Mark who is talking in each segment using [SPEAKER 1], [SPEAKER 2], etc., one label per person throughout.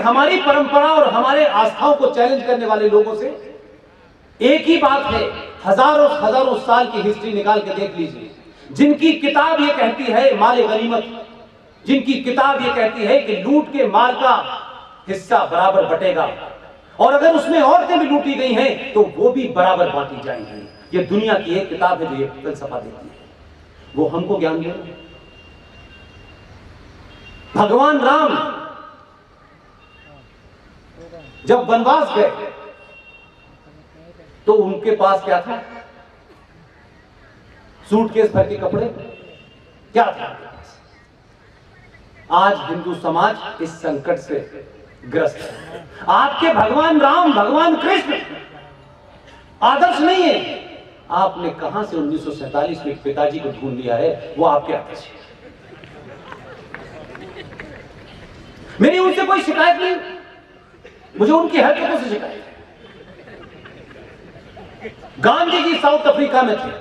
[SPEAKER 1] हमारी परंपरा और हमारे आस्थाओं को चैलेंज करने वाले लोगों से एक ही बात है, हजारों हजारों साल की हिस्ट्री निकाल के देख लीजिए, जिनकी किताब ये कहती है माले गनीमत, जिनकी किताब ये कहती है कि लूट के माल का हिस्सा बराबर बटेगा, और अगर उसमें औरतें भी लूटी गई हैं तो वो भी बराबर बांटी जाएंगी। ये दुनिया की एक किताब है जो ये फलसफा देती है, वो हमको ज्ञान दे। भगवान राम जब वनवास गए तो उनके पास क्या था? सूटकेस भर के कपड़े क्या था? आज हिंदू समाज इस संकट से ग्रस्त है। आपके भगवान राम, भगवान कृष्ण आदर्श नहीं है। आपने कहां से 1947 में पिताजी को ढूंढ लिया है, वो आपके आदर्श है। मेरी उनसे कोई शिकायत नहीं, मुझे उनकी हरकतों से शिकायत है। गांधी जी साउथ अफ्रीका में थे,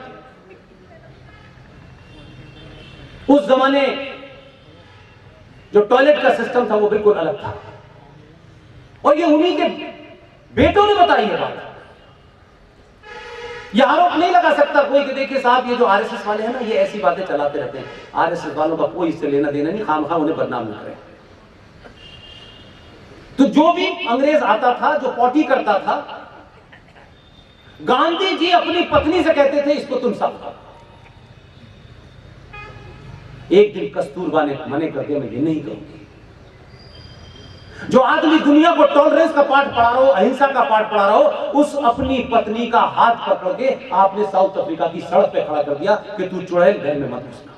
[SPEAKER 1] उस जमाने जो टॉयलेट का सिस्टम था वो बिल्कुल अलग था, और ये उन्हीं के बेटों ने बताई है बात। ये आरोप नहीं लगा सकता कोई कि देखिए साहब ये जो आरएसएस वाले हैं ना, ये ऐसी बातें चलाते रहते हैं। आरएसएस वालों का कोई इससे लेना देना नहीं, खामखा उन्हें बदनाम न करें। तो जो भी अंग्रेज आता था, जो पॉटी करता था, गांधी जी अपनी पत्नी से कहते थे इसको तुम साफ करो। एक दिन कस्तूरबा ने मने कर दिया, मैं ये नहीं कहूंगी। जो आदमी दुनिया को टॉलरेंस का पाठ पढ़ा रहा हो, अहिंसा का पाठ पढ़ा रहा हो, उस अपनी पत्नी का हाथ पकड़ के आपने साउथ अफ्रीका की सड़क पे खड़ा कर दिया कि तू चुड़ैल घर में मत घुसना।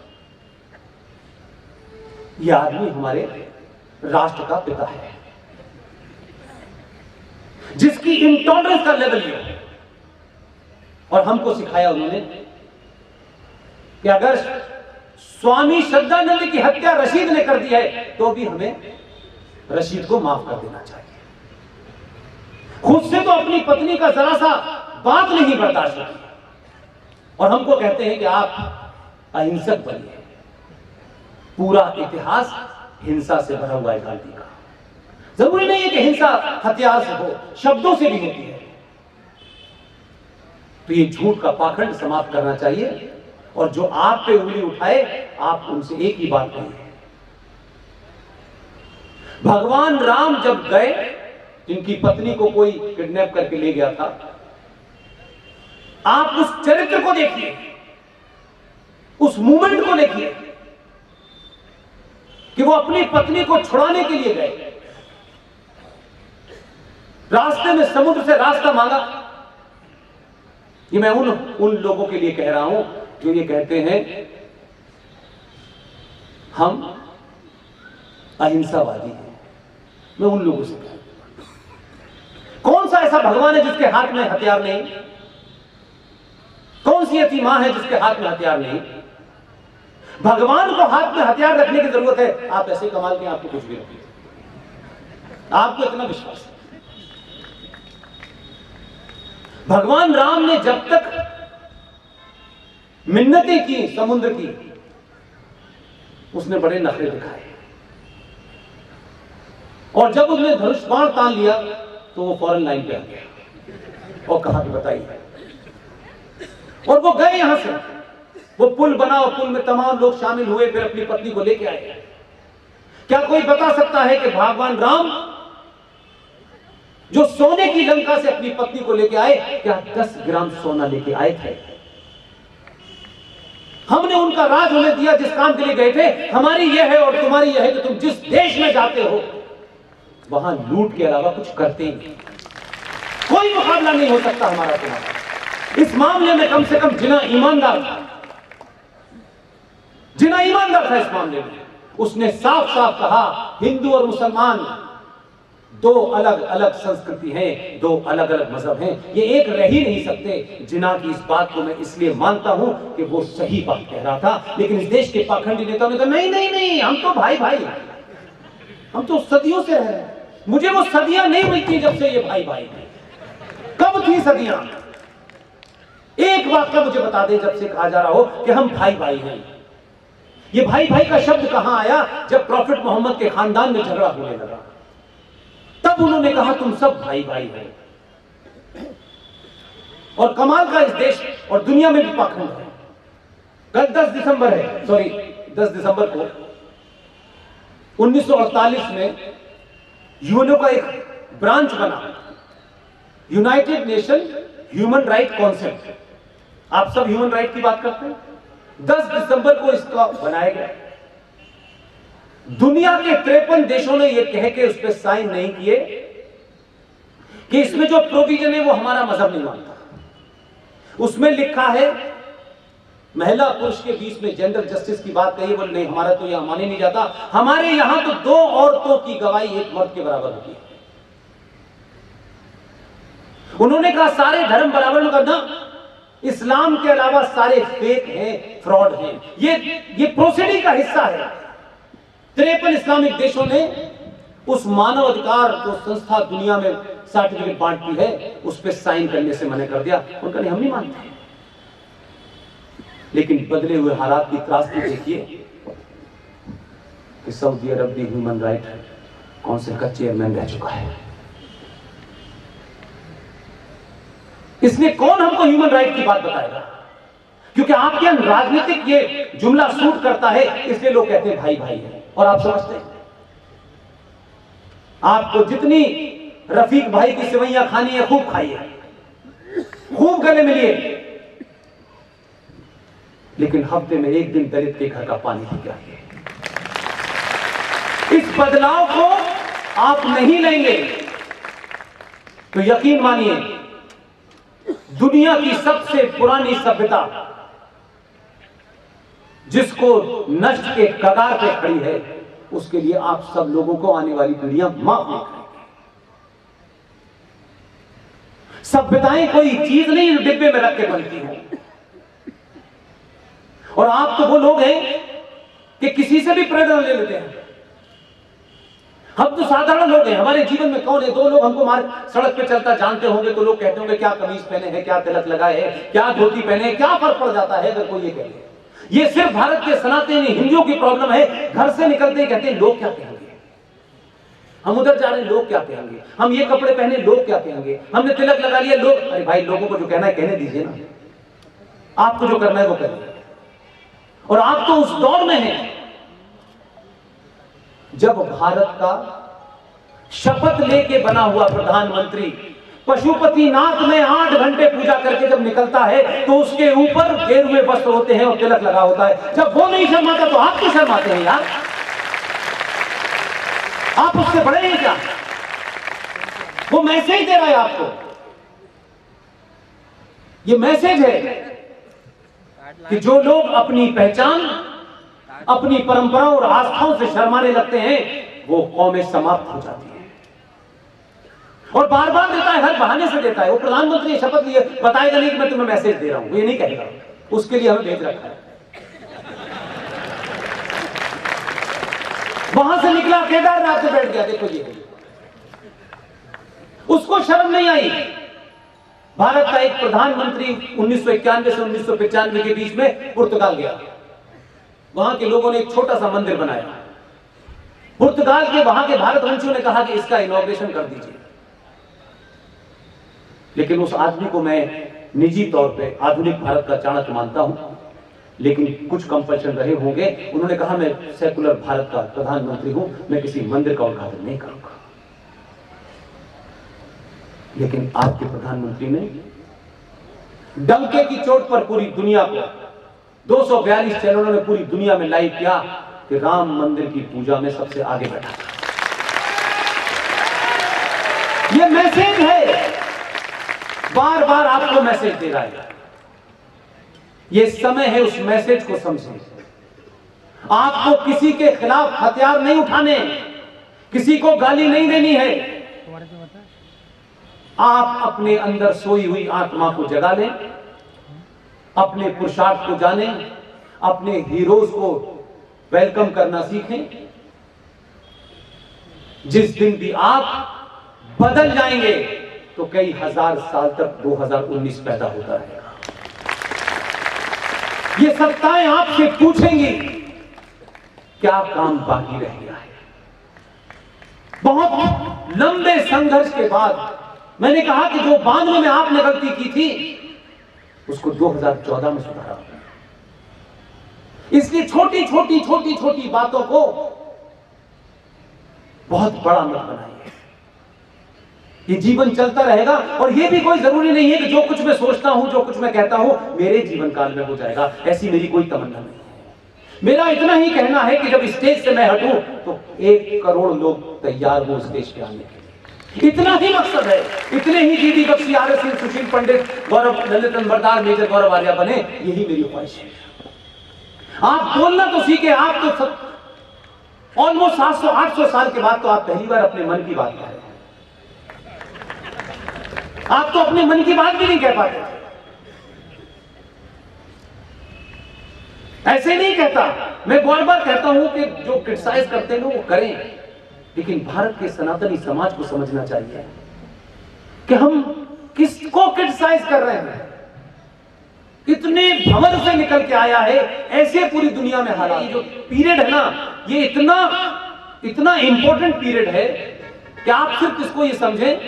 [SPEAKER 1] यह आदमी हमारे राष्ट्र का पिता है, जिसकी इंटॉलरेंस का लेवल ये है। और हमको सिखाया उन्होंने कि अगर स्वामी श्रद्धानंद की हत्या रशीद ने कर दी है तो भी हमें रशीद को माफ कर देना चाहिए। खुद से तो अपनी पत्नी का जरा सा बात नहीं बर्दाश्त की, और हमको कहते हैं कि आप अहिंसक बनिए। पूरा इतिहास हिंसा से भरा हुआ है गांधी का। जरूरी नहीं है कि हिंसा हथियार से हो, शब्दों से भी होती है। तो ये झूठ का पाखंड समाप्त करना चाहिए, और जो आप पे उंगली उठाए आप उनसे एक ही बात कहिए। भगवान राम जब गए, जिनकी पत्नी को कोई किडनैप करके ले गया था, आप उस चरित्र को देखिए, उस मूवमेंट को देखिए कि वो अपनी पत्नी को छुड़ाने के लिए गए। रास्ते में समुद्र से रास्ता मांगा। ये मैं उन लोगों के लिए कह रहा हूं जो ये कहते हैं हम अहिंसावादी हैं। मैं उन लोगों से कहूं, कौन सा ऐसा भगवान है जिसके हाथ में हथियार नहीं? कौन सी ऐसी मां है जिसके हाथ में हथियार नहीं? भगवान को हाथ में हथियार रखने की जरूरत है। आप ऐसे कमाल के आपको कुछ भी रखिए, आपको इतना विश्वास है। भगवान राम ने जब तक मिन्नतें की समुद्र की, उसने बड़े नखरे दिखाए, और जब उसने धनुष बाण तान लिया तो वो फौरन लाइन पे आ गया और कहा कि बताइए। और वो गए यहां से, वो पुल बना और पुल में तमाम लोग शामिल हुए, फिर अपनी पत्नी को लेके आए। क्या कोई बता सकता है कि भगवान राम जो सोने की लंका से अपनी पत्नी को लेके आए, क्या 10 ग्राम सोना लेके आए थे? हमने उनका राज होने दिया जिस काम के लिए गए थे। हमारी यह है और तुम्हारी यह है कि तुम जिस देश में जाते हो वहां लूट के अलावा कुछ करते ही नहीं। कोई मुकाबला नहीं हो सकता हमारा तुम्हारा। इस मामले में कम से कम जिना ईमानदार था, जिना ईमानदार था इस मामले में। उसने साफ साफ कहा हिंदू और मुसलमान दो अलग अलग संस्कृति हैं, दो अलग अलग मजहब हैं, ये एक रह ही नहीं सकते। जिना की इस बात को मैं इसलिए मानता हूं कि वो सही बात कह रहा था। लेकिन इस देश के पाखंडी नेताओं ने कहा नहीं नहीं नहीं, हम तो भाई भाई हैं, हम तो सदियों से रह रहे हैं। मुझे वो सदियां नहीं मिलती जब से ये भाई भाई थे। कब थी सदियां? एक वाक्य मुझे बता दे जब से कहा जा रहा हो कि हम भाई भाई हैं। ये भाई भाई का शब्द कहां आया? जब प्रॉफिट मोहम्मद के खानदान में झगड़ा होने लगा। सब उन्होंने कहा तुम सब भाई भाई हो। और कमाल का इस देश और दुनिया में भी पाखंड है। कल 10 दिसंबर को 1948 में यूएनओ का एक ब्रांच बना, United nation human right council. आप सब ह्यूमन राइट की बात करते हैं। 10 दिसंबर को इसका बनाया गया। दुनिया के 53 देशों ने यह कह के उस पर साइन नहीं किए कि इसमें जो प्रोविजन है वो हमारा मजहब नहीं मानता। उसमें लिखा है महिला पुरुष के बीच में जेंडर जस्टिस की बात कही, बोले नहीं हमारा तो यह माने नहीं जाता, हमारे यहां तो 2 औरतों की गवाही एक मर्द के बराबर होती है। उन्होंने कहा सारे धर्म बराबर करना, इस्लाम के अलावा सारे फेक हैं, फ्रॉड हैं। ये प्रोसीडिंग का हिस्सा है। 53 इस्लामिक देशों ने उस मानव अधिकार जो संस्था दुनिया में सर्टिफिकेट बांटती है उस पर साइन करने से मना कर दिया। उनका नहीं, हम नहीं मानते। लेकिन बदले हुए हालात की त्रासदी देखिए कि सऊदी अरब भी ह्यूमन राइट काउंसिल का चेयरमैन रह चुका है। इसलिए कौन हमको ह्यूमन राइट की बात बताएगा? क्योंकि आपके राजनीतिक ये जुमला सूट करता है, इसलिए लोग कहते हैं भाई भाई है। और आप समझते हैं आपको जितनी रफीक भाई की सेवैयां खानी है खूब खाइए, खूब गले मिलिए, लेकिन हफ्ते में एक दिन दलित के घर का पानी पी जाइए। इस बदलाव को आप नहीं लेंगे तो यकीन मानिए दुनिया की सबसे पुरानी सभ्यता जिसको नष्ट के कगार पे खड़ी है, उसके लिए आप सब लोगों को आने वाली पीढ़ियां माफ नहीं करेंगी। सभ्यताएं कोई चीज नहीं जो डिब्बे में रख के बनती हो। और आप तो वो लोग हैं कि किसी से भी प्रेरणा ले लेते हैं। हम तो साधारण लोग हैं। हमारे जीवन में कौन है? 2 लोग हमको सड़क पे चलता जानते होंगे तो लोग कहते होंगे क्या कमीज पहने हैं, क्या तिलक लगाए है, क्या धोती पहने हैं, क्या फर्क पड़ जाता है अगर कोई ये कहे। ये सिर्फ भारत के सनातनी हिंदुओं की प्रॉब्लम है। घर से निकलते ही कहते हैं लोग क्या कहेंगे, हम उधर जा रहे हैं लोग क्या कहेंगे, हम ये कपड़े पहने लोग क्या कहेंगे, हमने तिलक लगा लिया लोग। अरे भाई, लोगों को जो कहना है कहने दीजिए ना, आपको जो करना है वो करिए। और आप तो उस दौर में हैं जब भारत का शपथ लेके बना हुआ प्रधानमंत्री पशुपतिनाथ में 8 घंटे पूजा करके जब निकलता है तो उसके ऊपर गेरुए वस्त्र होते हैं और तिलक लगा होता है। जब वो नहीं शर्माता तो आप क्यों शर्माते हैं यार? आप उससे बड़े हैं क्या? वो मैसेज दे रहा है आपको। ये मैसेज है कि जो लोग अपनी पहचान, अपनी परंपराओं और आस्थाओं से शर्माने लगते हैं वो कौमें समाप्त हो जाती है। और बार बार देता है, हर बहाने से देता है। वो प्रधानमंत्री शपथ लिए बताएगा नहीं कि मैं तुम्हें मैसेज दे रहा हूं, ये नहीं कहेगा। उसके लिए हमें भेज रखा है। वहां से निकला केदारनाथ से बैठ गया, देखो ये। उसको शर्म नहीं आई। भारत का एक प्रधानमंत्री 1991 से 1995 के बीच में पुर्तगाल गया। वहां के लोगों ने एक छोटा सा मंदिर बनाया। पुर्तगाल के वहां के भारतवंशियों ने कहा कि इसका इनॉग्रेशन कर दीजिए। लेकिन उस आदमी को मैं निजी तौर पे आधुनिक भारत का चाणक्य मानता हूं, लेकिन कुछ कंपल्शन रहे होंगे। उन्होंने कहा मैं सेकुलर भारत का प्रधानमंत्री हूं, मैं किसी मंदिर का उद्घाटन नहीं करूंगा। लेकिन आपके प्रधानमंत्री ने डंके की चोट पर पूरी दुनिया को 242 चैनलों ने पूरी दुनिया में लाइव किया कि राम मंदिर की पूजा में सबसे आगे बैठा था। यह मैसेज है, बार बार आपको मैसेज दे रहा है। यह समय है उस मैसेज को समझें। आपको किसी के खिलाफ हथियार नहीं उठाने, किसी को गाली नहीं देनी है। आप अपने अंदर सोई हुई आत्मा को जगा लें, अपने पुरुषार्थ को जानें, अपने हीरोज को वेलकम करना सीखें। जिस दिन भी आप बदल जाएंगे तो कई हजार साल तक 2019 पैदा होता रहेगा। ये सत्ताएं आपसे पूछेंगी क्या काम बाकी रह गया है। बहुत लंबे संघर्ष के बाद मैंने कहा कि जो 92 में आपने गलती की थी उसको 2014 में सुधारा। इसलिए छोटी छोटी छोटी छोटी बातों को बहुत बड़ा मत बनाइए। ये जीवन चलता रहेगा और ये भी कोई जरूरी नहीं है कि जो कुछ मैं सोचता हूं, जो कुछ मैं कहता हूं, मेरे जीवन काल में हो जाएगा। ऐसी मेरी कोई तमन्ना नहीं है। मेरा इतना ही कहना है कि जब स्टेज से मैं हटूं तो 1 करोड़ लोग तैयार हो स्टेज पे आने के लिए। इतना ही मकसद है। इतने ही जीडी बख्शी, आर.एस. सिंह, सुशील पंडित, गौरव ललित नंबरदार, मेजर गौरव आर्या बने, यही मेरी ख्वाहिश है। आप बोलना तो सीखे। आप तो ऑलमोस्ट 700-800 साल के बाद तो आप पहली बार अपने मन की बात कह रहे हैं। आप तो अपने मन की बात भी नहीं कह पाते। ऐसे नहीं कहता, मैं बार बार कहता हूं कि जो क्रिटिसाइज करते हैं वो करें, लेकिन भारत के सनातनी समाज को समझना चाहिए कि हम किसको क्रिटिसाइज कर रहे हैं। इतने भंवर से निकल के आया है, ऐसे पूरी दुनिया में हालात। जो पीरियड है ना, ये इतना इंपॉर्टेंट पीरियड है कि आप सिर्फ इसको ये समझें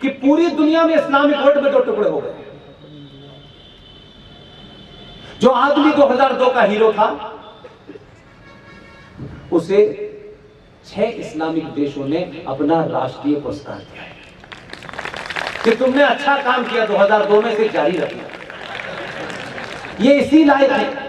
[SPEAKER 1] कि पूरी दुनिया में इस्लामिक वर्ल्ड में 2 टुकड़े हो गए। जो आदमी 2002 का हीरो था, उसे 6 इस्लामिक देशों ने अपना राष्ट्रीय पुरस्कार दिया है कि तुमने अच्छा काम किया 2002 में, से जारी रखना। ये इसी लायक है